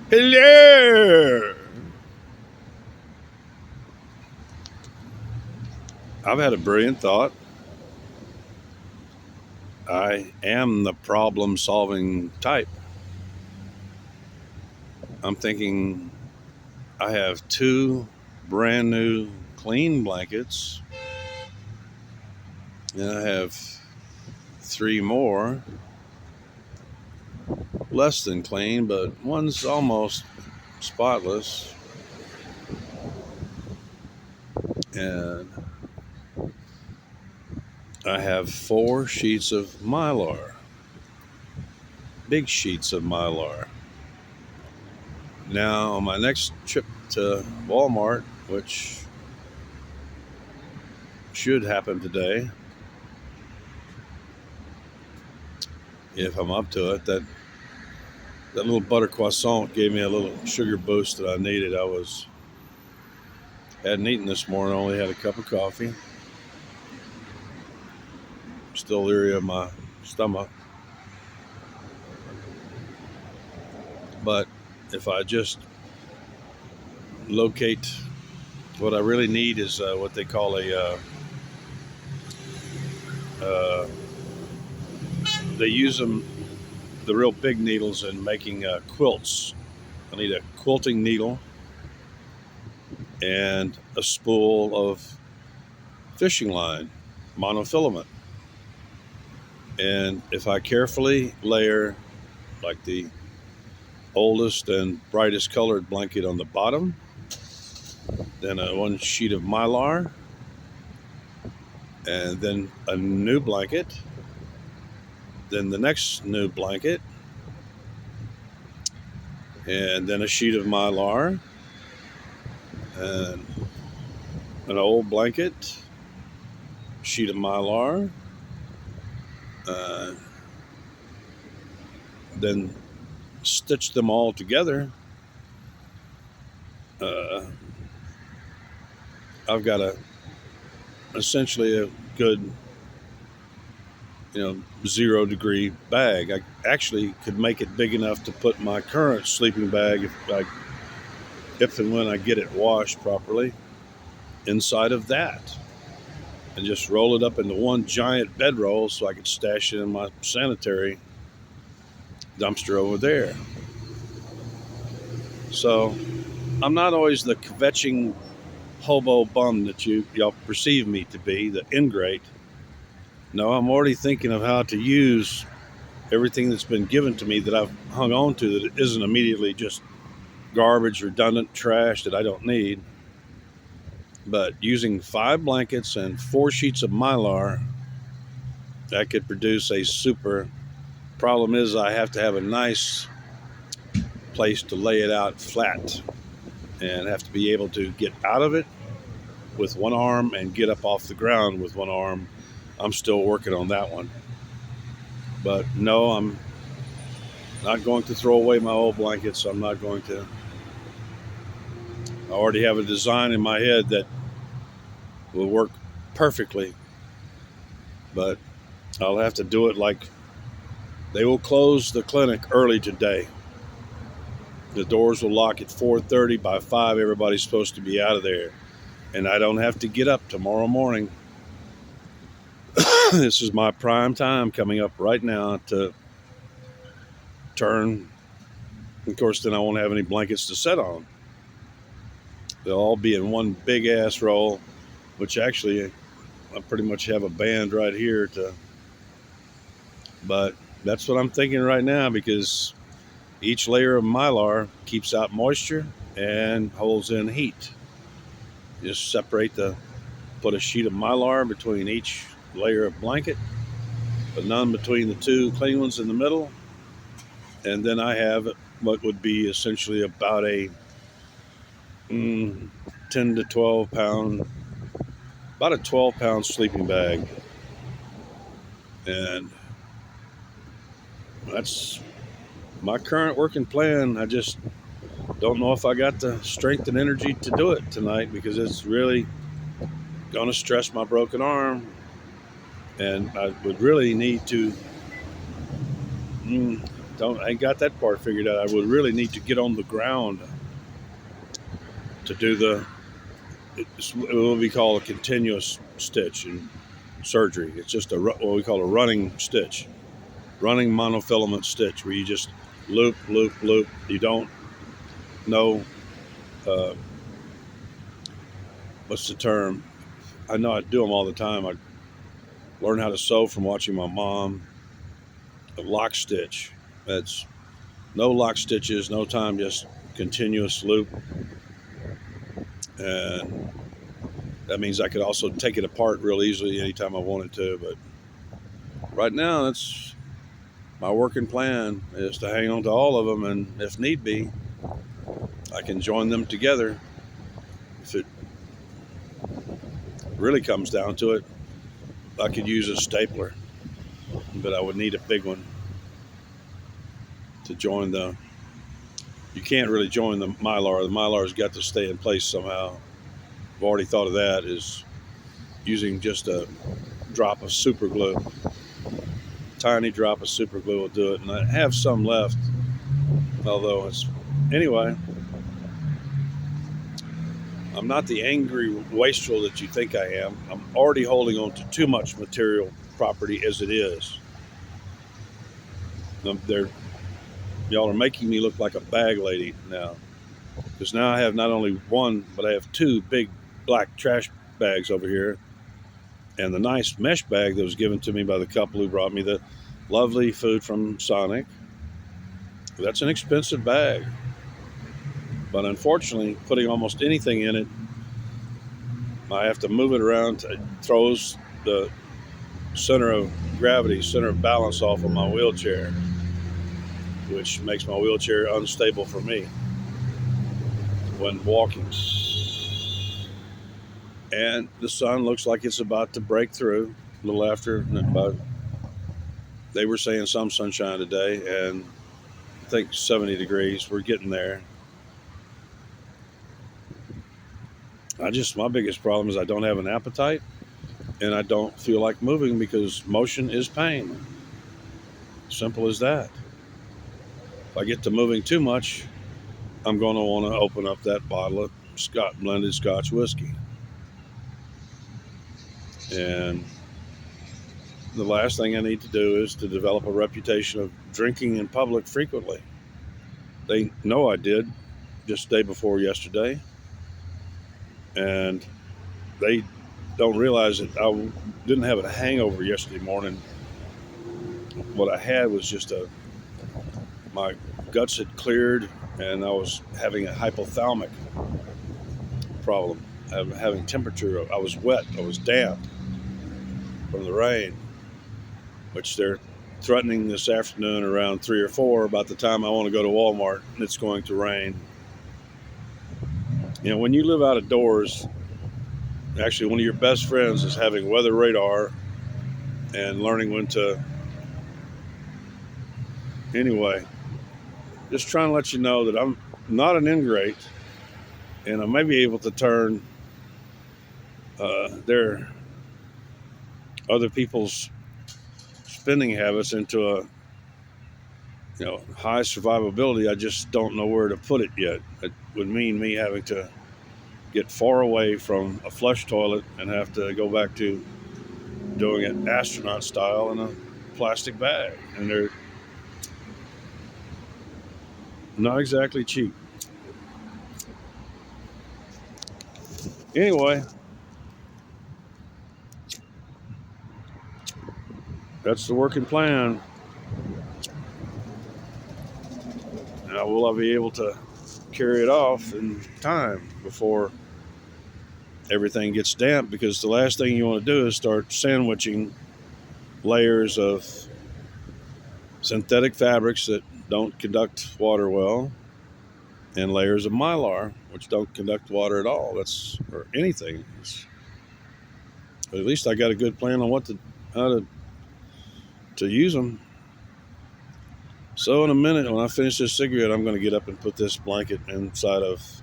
Hello! I've had a brilliant thought. I am the problem solving type. I'm thinking I have two brand new clean blankets, and I have three more less than clean, but one's almost spotless. And I have four sheets of Mylar, big sheets of Mylar. Now, on my next trip to Walmart, which should happen today, if I'm up to it, that little butter croissant gave me a little sugar boost that I needed. Hadn't eaten this morning, only had a cup of coffee. Still leery of my stomach. But if I just locate what I really need is what they call uh, they use them, the real big needles, in making quilts. I need a quilting needle and a spool of fishing line, monofilament. And if I carefully layer like the oldest and brightest colored blanket on the bottom, then one sheet of Mylar, and then a new blanket, then the next new blanket, and then a sheet of Mylar, and an old blanket, sheet of Mylar, uh, then stitch them all together. Uh, I've got essentially a good 0 degree bag. I actually could make it big enough to put my current sleeping bag, if and when I get it washed properly, inside of that, and just roll it up into one giant bedroll so I could stash it in my sanitary dumpster over there. So I'm not always the kvetching hobo bum that y'all perceive me to be, the ingrate. No, I'm already thinking of how to use everything that's been given to me that I've hung on to that isn't immediately just garbage, redundant trash that I don't need. But using 5 blankets and 4 sheets of Mylar, I could produce a super. Problem is, I have to have a nice place to lay it out flat and have to be able to get out of it with one arm and get up off the ground with one arm. I'm still working on that one. But no, I'm not going to throw away my old blankets. I'm not going to. I already have a design in my head that will work perfectly, but I'll have to do it like they will close the clinic early today. The doors will lock at 4:30. By 5, everybody's supposed to be out of there, and I don't have to get up tomorrow morning. This is my prime time coming up right now to turn. Of course, then I won't have any blankets to set on. They'll all be in one big ass roll, which actually I pretty much have a band right here to. But that's what I'm thinking right now, because each layer of Mylar keeps out moisture and holds in heat. Just put a sheet of Mylar between each layer of blanket, but none between the two clean ones in the middle. And then I have what would be essentially about a 10 to 12 pound, about a 12-pound sleeping bag. And that's my current working plan. I just don't know if I got the strength and energy to do it tonight, because it's really going to stress my broken arm. And I would really need to I ain't got that part figured out. I would really need to get on the ground to do it's what we call a continuous stitch in surgery. It's just what we call a running stitch, running monofilament stitch, where you just loop, loop, loop. You don't know, uh, what's the term? I know I do them all the time. I learned how to sew from watching my mom. A lock stitch. That's no lock stitches, no time, just continuous loop. And that means I could also take it apart real easily anytime I wanted to. But right now, that's my working plan, is to hang on to all of them, and if need be, I can join them together. If it really comes down to it, I could use a stapler, but I would need a big one to join them. You can't really join the Mylar. The Mylar's got to stay in place somehow. I've already thought of that, is using just a drop of super glue. Tiny drop of super glue will do it, and I have some left, although anyway, I'm not the angry wastrel that you think I am. I'm already holding on to too much material property as it is. Y'all are making me look like a bag lady now, because now I have not only one, but I have two big black trash bags over here, and the nice mesh bag that was given to me by the couple who brought me the lovely food from Sonic. That's an expensive bag, but unfortunately, putting almost anything in it, I have to move it around. It throws the center of gravity, center of balance off of my wheelchair, which makes my wheelchair unstable for me when walking. And the sun looks like it's about to break through a little after, they were saying some sunshine today, and I think 70 degrees. We're getting there. My biggest problem is I don't have an appetite, and I don't feel like moving, because motion is pain. Simple as that. If I get to moving too much, I'm going to want to open up that bottle of blended Scotch whiskey. And the last thing I need to do is to develop a reputation of drinking in public frequently. They know I did just the day before yesterday, and they don't realize that I didn't have a hangover yesterday morning. What I had was just my guts had cleared, and I was having a hypothalamic problem. I'm having temperature. I was wet. I was damp from the rain, which they're threatening this afternoon around 3 or 4, about the time I want to go to Walmart, and it's going to rain. You know, when you live out of doors, actually one of your best friends is having weather radar and learning when to. Anyway, just trying to let you know that I'm not an ingrate, and I may be able to turn their other people's spending habits into a high survivability. I just don't know where to put it yet. It would mean me having to get far away from a flush toilet and have to go back to doing it astronaut style in a plastic bag, and they're not exactly cheap. Anyway, that's the working plan. Now, will I be able to carry it off in time before everything gets damp? Because the last thing you want to do is start sandwiching layers of synthetic fabrics that don't conduct water well, and layers of Mylar, which don't conduct water at all. Or anything. But at least I got a good plan on how to use them. So in a minute, when I finish this cigarette, I'm going to get up and put this blanket inside of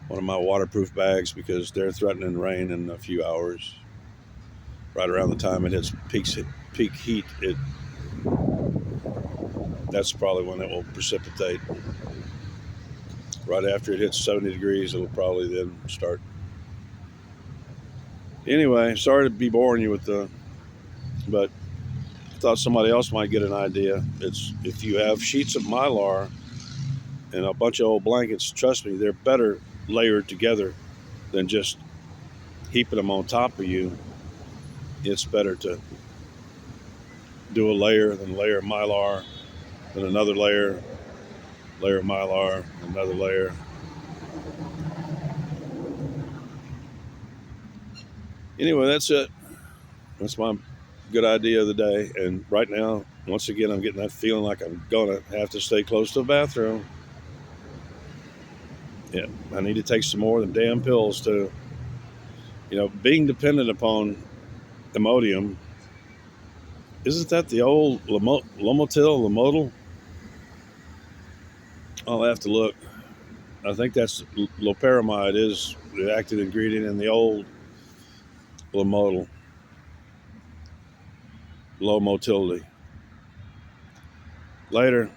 one of my waterproof bags, because they're threatening rain in a few hours. Right around the time it hits peak heat, that's probably when it will precipitate. Right after it hits 70 degrees, it'll probably then start. Anyway, sorry to be boring you with but I thought somebody else might get an idea. It's if you have sheets of Mylar and a bunch of old blankets, trust me, they're better layered together than just heaping them on top of you. It's better to do a layer, then layer of Mylar, then another layer, layer of Mylar, another layer. Anyway, that's it. That's my good idea of the day. And right now, once again, I'm getting that feeling like I'm gonna have to stay close to the bathroom. Yeah, I need to take some more of the damn pills to, being dependent upon Imodium. Isn't that the old Lomotil? I'll have to look. I think that's loperamide is the active ingredient in the old Lomotil, low motility. Later.